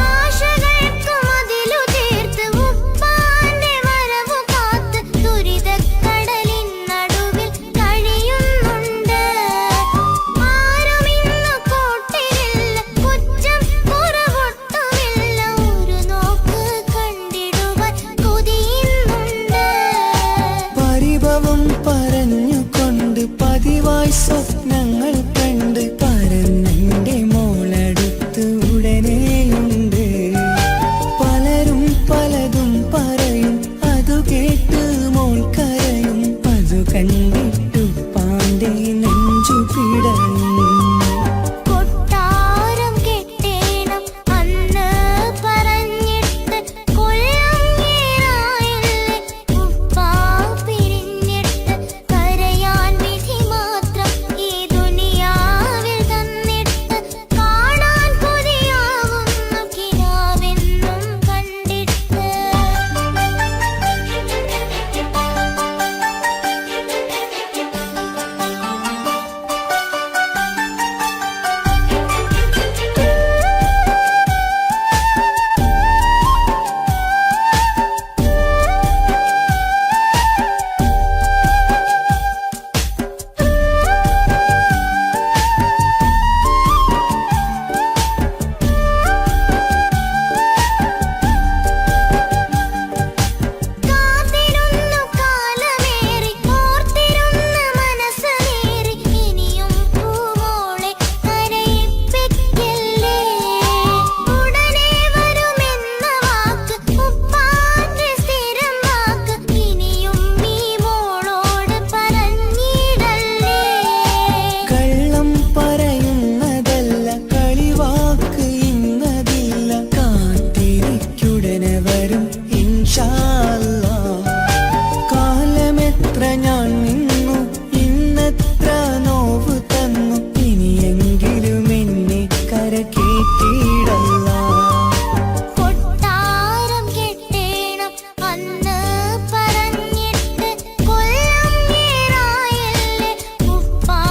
[SPEAKER 2] ആശകൾക്ക് മതിലു തീർത്ത് ഉപ്പാന്റെ വരവു കാത്ത് ദുരിതക്കടലിൻ നടുവിൽ കഴിയുന്നുണ്ട് ആരുമിന്നു കൂട്ടിനില്ല കുറ്റം കുറവൊട്ടുമില്ല ഒരു നോക്ക് കണ്ടിടുവാൻ കൊതിയുന്നുണ്ട്
[SPEAKER 1] പരിഭവം പറഞ്ഞുകൊണ്ട് പതിവായി സ്വപ്നങ്ങൾ കണ്ട് പരന്നെന്റെ മോളടുത്ത് ഉടനെയുണ്ട് പലരും പലതും പറയും അതു കേട്ട് മോൾ കരയും അതു കണ്ടിട്ടു പാണ്ഡെ നെഞ്ചു പിടഞ്ഞു
[SPEAKER 2] കൊട്ടാരം കെട്ടേണം അന്ന് പറഞ്ഞിട്ട് കൊല്ലം ഏറായല്ലേ ഉപ്പാ പിരിഞ്ഞിട്ട് കരയാൻ വിധി മാത്രം ഈ ദുനിയാവിൽ തന്നിട്ട് കാണാൻ കൊതിയാവുന്നു കിനാവെന്നും കണ്ടിട്ട് കാത്തിരുന്നു കാലമേറി ഓർത്തിരുന്ന മനസ്സേറി ഇനിയും പൂവോളെ കരയിപ്പിക്കല്ലേ ഉടനെ വരുമെന്ന വാക്ക് ഉപ്പാന്റെ സ്ഥിരം വാക്ക് ഇനിയും നീ മോളോട് പറഞ്ഞിടല്ലേ
[SPEAKER 1] കള്ളം പറയുന്നതല്ല കളിവാക്ക് ഇന്നതില്ല കാത്തിരിക്കുടനെ വരും ഇൻഷാ അല്ലാഹ് കാലമെത്ര ഞാൻ നിന്നു ഇന്നെത്ര നോവ് തന്നു ഇനിയെങ്കിലും എന്നെ കരകേറ്റിടല്ല
[SPEAKER 2] കൊട്ടാരം കെട്ടേണം അന്ന് പറഞ്ഞിട്ട് കൊല്ലം ഏറായല്ലേ ഉപ്പാ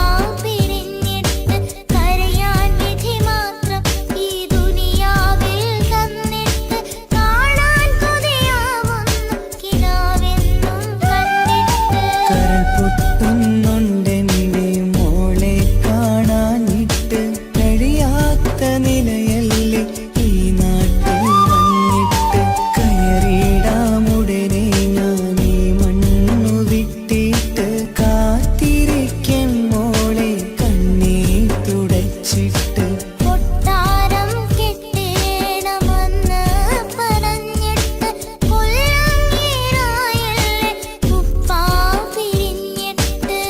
[SPEAKER 2] പിരിഞ്ഞിട്ട് കരയാൻ വിധി മാത്രം ഈ ദുനിയാവിൽ തന്നിട്ട് കാണാൻ കൊതിയാവുന്നു കിനാവെന്നും കണ്ടിട്ട്
[SPEAKER 1] കരൾ പൊട്ടുന്നുണ്ടെന്റെ മോളെ കാണാനിട്ട് കഴിയാത്ത നിലയല്ലേ ഈ നാട്ടിൽ വന്നിട്ട് കയറിയിടാമുടനെ ഞാൻ ഈ മണ്ണു വിട്ടിട്ട് കാത്തിരിക്കും മോളെ കണ്ണീർ തുടച്ചിട്ട്
[SPEAKER 2] കൊട്ടാരം കെട്ടേണം അന്ന് പറഞ്ഞിട്ട് കൊല്ലം ഏറായല്ലേ ഉപ്പാ പിരിഞ്ഞിട്ട്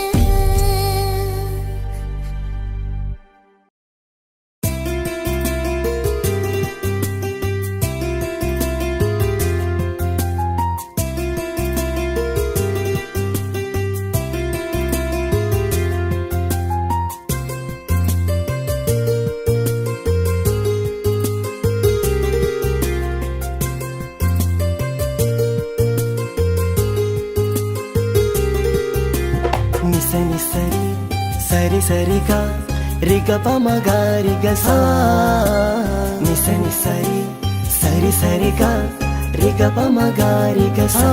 [SPEAKER 1] నిస నిసరి సరి సరిగా రిగ పమగారిగ సా నిస నిసరి సరి సరిగా రిగ పమగారిగ సా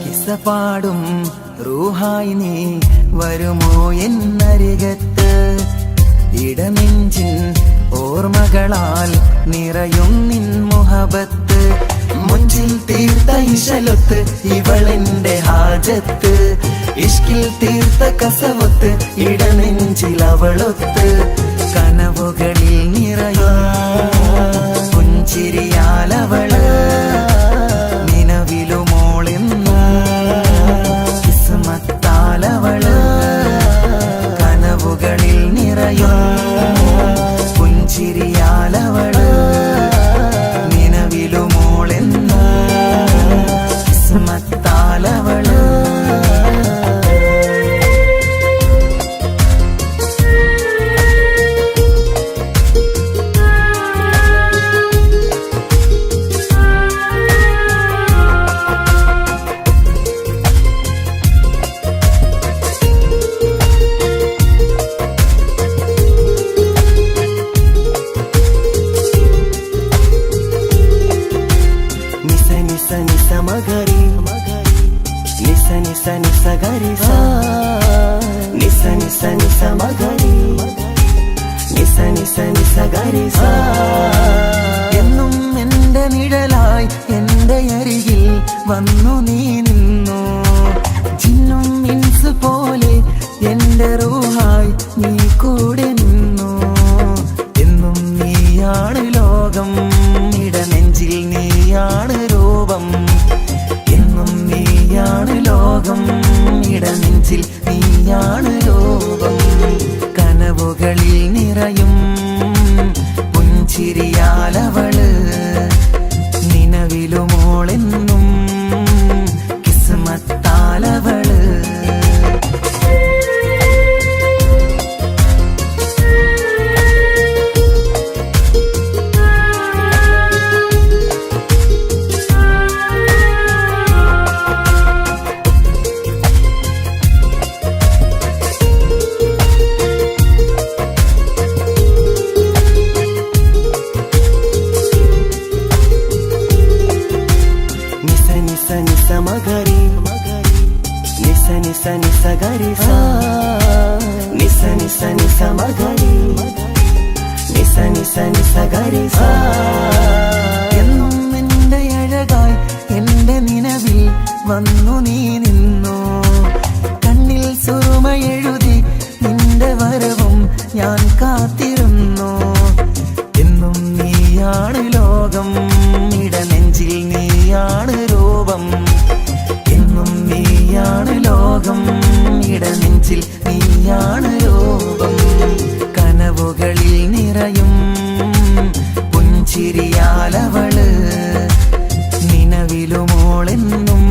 [SPEAKER 1] കിസ്സ പാടും റൂഹായി നീ വരുമോ എന്നരികത്ത് ഇടനെഞ്ചിൻ ഓർമ്മകളാൽ നിറയും നിൻ മുഹബത്ത് മുഞ്ചിൽ തീർത്ത ഇശലൊത്ത് ഇവളെന്റെ ഹാജത്ത്, ഇഷ്കിൽ തീർത്ത കസവൊത്ത് ഇടനെഞ്ചിലവളൊത്ത്, കനവുകളിൽ നിറയും പുഞ്ചിരിയാലവള്, നിലവിലുമോളെന്നു കിസ്മത്താലവള്, കനവുകളിൽ നിറയും പുഞ്ചിരിയാലവള്, നിലവിലുമോളെന്നു കിസ്മത്താലവള്. Magari, nisa nisa nisa garisa, nisa nisa nisa magari, nisa nisa nisa garisa. എന്നും എന്റെ നിഴലായി എന്റെ അരികിൽ വന്നു നീ നിന്നു, ജിന്നും ഇൻസ് പോലെ എന്റെ റൂഹായി നീ കൂടെ നിന്നു. എന്നും നീയാണ് ലോകം, ഇടനെഞ്ചിൽ നീയാണ് രൂപം. എന്നും നീയാണ് ലോകം, ഇടനെഞ്ചിൽ നീയാണ് രൂപം. കനവുകളിൽ നിറയും പുഞ്ചിരിയാലവള്, നിലവിലുമോളെന്നും കിസ്മത്താലവള്. Magari, nisa nisa nisa garisa, nisa nisa nisa magari, nisa nisa nisa garisa. എന്നും എന്റെ അഴകായി എന്റെ നിലവിൽ വന്നു നീ നിന്നു, കണ്ണിൽ സുറുമയെഴുതി നിന്റെ വരവും ഞാൻ കാത്തിരുന്നു. എന്നും നീയാണ് ലോകം, ഇടനെഞ്ചിൽ നീയാണ് രൂപം. എന്നും നീയാണ് ലോകം, ഇടനെഞ്ചിൽ നീയാണ് രൂപം. കനവുകളിൽ നിറയും പുഞ്ചിരിയാലവള്, നിലവിലുമോളെന്നും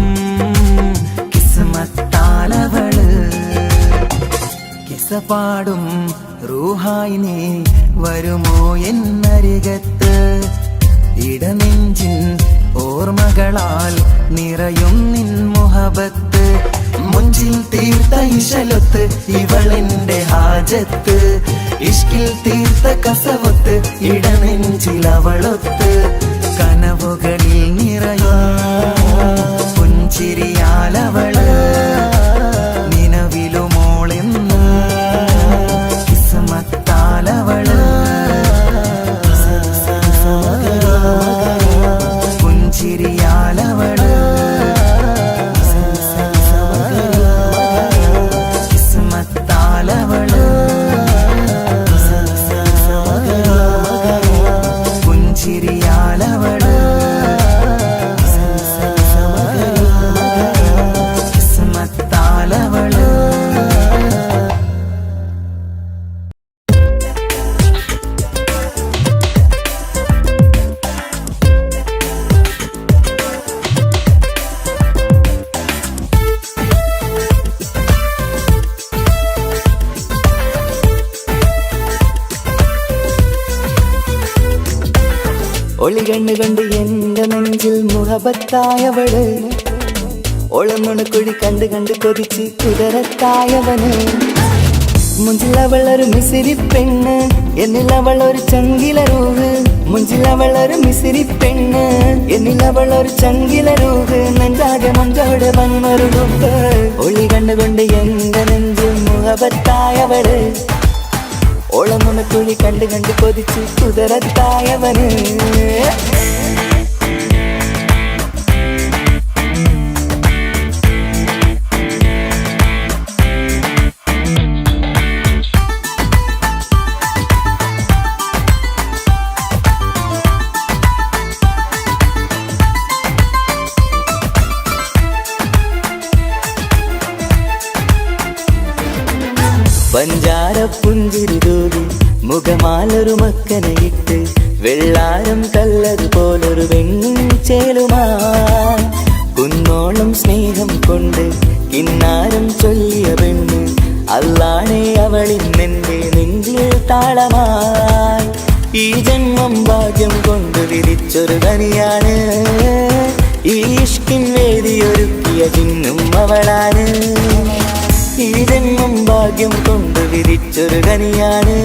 [SPEAKER 1] കിസ്മത്താലവള്. കിസപാടും റൂഹായി നീ വരുമോ എന്നരികത്ത്, ഇടനെഞ്ചിൻ ഓർമ്മകളാൽ നിറയും നിൻ മുഹബത്ത്. മുഞ്ചിൽ തീർത്ത ഇശലൊത്ത് ഇവളെന്റെ ഹാജത്ത്, ഇഷ്കിൽ തീർത്ത കസവൊത്ത് ഇടനെഞ്ചിലവളൊത്ത്, കനവുകളിൽ നിറയും പുഞ്ചിരിയാലവള്, നിലവിലുമോളെന്നു കിസ്മത്താലവള്. പുഞ്ചിരിയാലവള്, കിസ്മത്താലവള്, പുഞ്ചിരിയാലവള്, കിസ്മത്താലവള്. ഒളികണ്ണ് കൊണ്ട് എന്റെ നെഞ്ചിൽ മുഹബത്തായവള്, ഒളന്നുണക്കുഴി കണ്ട് കണ്ട് കൊതിച്ച് കുതിരത്തായവന്. മുഞ്ചിലവളൊരു മിസിരി പെണ്ണ്, എന്നിലവളൊരു ചങ്കില രൂഹ്. മുഞ്ചിലവളൊരു മിസിരി പെണ്ണ്, എന്നിലവളൊരു ചങ്കില രൂഹ്. നെഞ്ചാകെ മഞ്ചോട് വന്നൊരു ഡുബ്. ഒളികണ്ണ് കൊണ്ട് എന്റെ നെഞ്ചിൽ മുഹബത്തായവള്, ഒളന്നുണക്കുഴി കണ്ട് കണ്ട് കൊതിച്ച് കുതിരത്തായവന്. പഞ്ചാര പുഞ്ചിരി തൂകി മുഖമാലൊരു മക്കനയിട്ട് വെള്ളാരം കല്ലതുപോലൊരു വെണ്ണിൻ ചേലുമായി കുന്നോളം സ്നേഹം കൊണ്ട് കിന്നാരം ചൊല്ലിയ പെണ്ണ് അല്ലാണേ അവളിന്നെന്റെ നെഞ്ചിൽ താളമായി ഈ ജന്മം ഭാഗ്യം കൊണ്ട് വിരിച്ചൊരു കനിയാണ് ഈ ഇഷ്കിൻ വേദിയൊരുക്കിയ ജിന്നും അവളാണ് ഈ ജന്മം ഭാഗ്യം കൊണ്ട് വിരിച്ചൊരു കനിയാണ്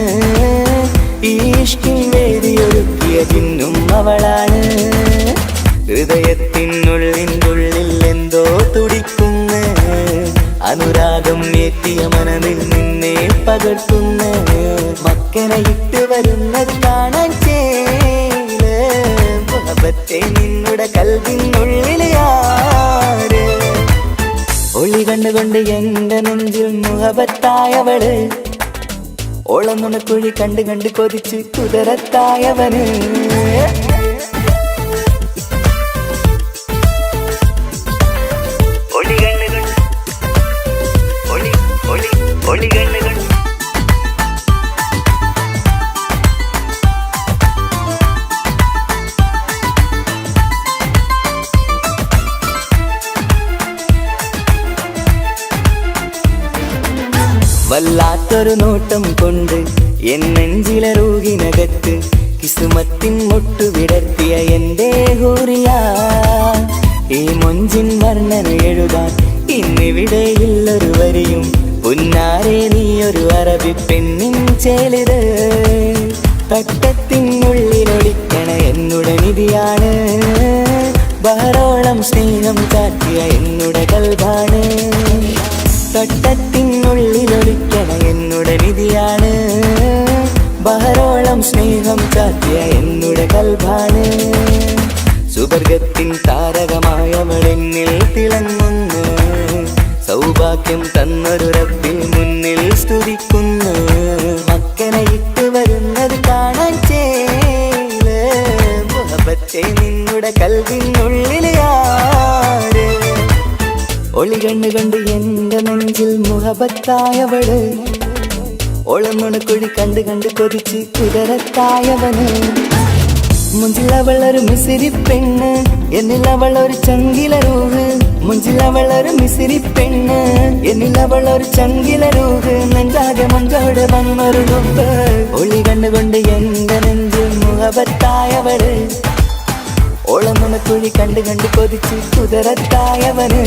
[SPEAKER 1] ഈ ഇഷ്കിൻ വേദിയൊരുക്കിയ ജിന്നും അവളാണ് ഹൃദയത്തിനുള്ളിൽ എന്തോ തുടിക്കുന്ന അനുരാഗം ഏറ്റിയ മനമിൽ നിന്നെ പകർത്തുന്ന മക്കനെ ഇട്ട് വരുന്നത് കാണാൻ ചേല് മുഹബത്തെ നിന്നുടെ കൽവിനുള്ളിലെ ആര് ഒളി കണ്ടുകൊണ്ട് എന്റെ നെഞ്ചിൽ മുഹബത്തായവള് ഓളം നുണക്കുഴി കണ്ട് കണ്ട് കൊതിച്ച് കുതിരത്തായവന് വല്ലാത്തൊരു നോട്ടം കൊണ്ട് എൻ നെഞ്ചിലെ റൂഹിനകത്ത് കിസുമത്തിൻ മുട്ടു വിടർത്തിയ എന്റെ ഹൂറിയ ഈ മൊഞ്ചിൻ വർണ്ണന എഴുതാൻ ഇന്നിവിടെയുള്ളൊരു വരിയും പുന്നാരെ നീയൊരു അറബി പെണ്ണിൻ ചേലിത് തട്ടത്തിനുള്ളിലൊളിക്കണ എന്നുടെ നിധിയാണ് ബഹറോളം സ്നേഹം കാട്ടിയ എന്നുടെ കൽബാണ് തട്ടത്തിനുള്ളിലൊളിക്കണ എന്നുടെ നിധിയാണ് ബഹറോളം സ്നേഹം ചാത്തിയ എന്നുടെ കൽബാണ് സുവർഗത്തിൻ താരകമായവളെന്നിൽ തിളങ്ങുന്നു സൗഭാഗ്യം തന്നൊരു റബ്ബിൽ മുന്നിൽ സ്തുതിക്കുന്നു മക്കനെ ഇട്ട് വരുന്നത് കാണാൻ ചേല് മുഹബത്തെ നിന്നുടെ കൽവിനുള്ളിലെ ആര് ഒളി കണ്ട് എന്റെ നെഞ്ചിൽ മുഹബത്തായവള് ഒളന്നുണക്കുഴി കണ്ട് കണ്ട് കൊതിച്ച് കുതിരത്തായവന് മുഞ്ചിലവളൊരു മിസിരി പെണ്ണ് എന്നിലവളൊരു ചങ്കില രൂഹ് മുഞ്ചിലവളൊരു മിസിരി പെണ്ണ് എന്നിലവളൊരു ചങ്കില രൂഹ് നെഞ്ചാകെ മഞ്ചോട് വന്നൊരു ലുബ് ഒളി കണ്ടുകൊണ്ട് എന്റെ നെഞ്ചിൽ മുഹബത്തായവള് ഓളം നുണക്കുഴി കണ്ട് കണ്ട് കൊതിച്ച് കുതിരത്തായവന്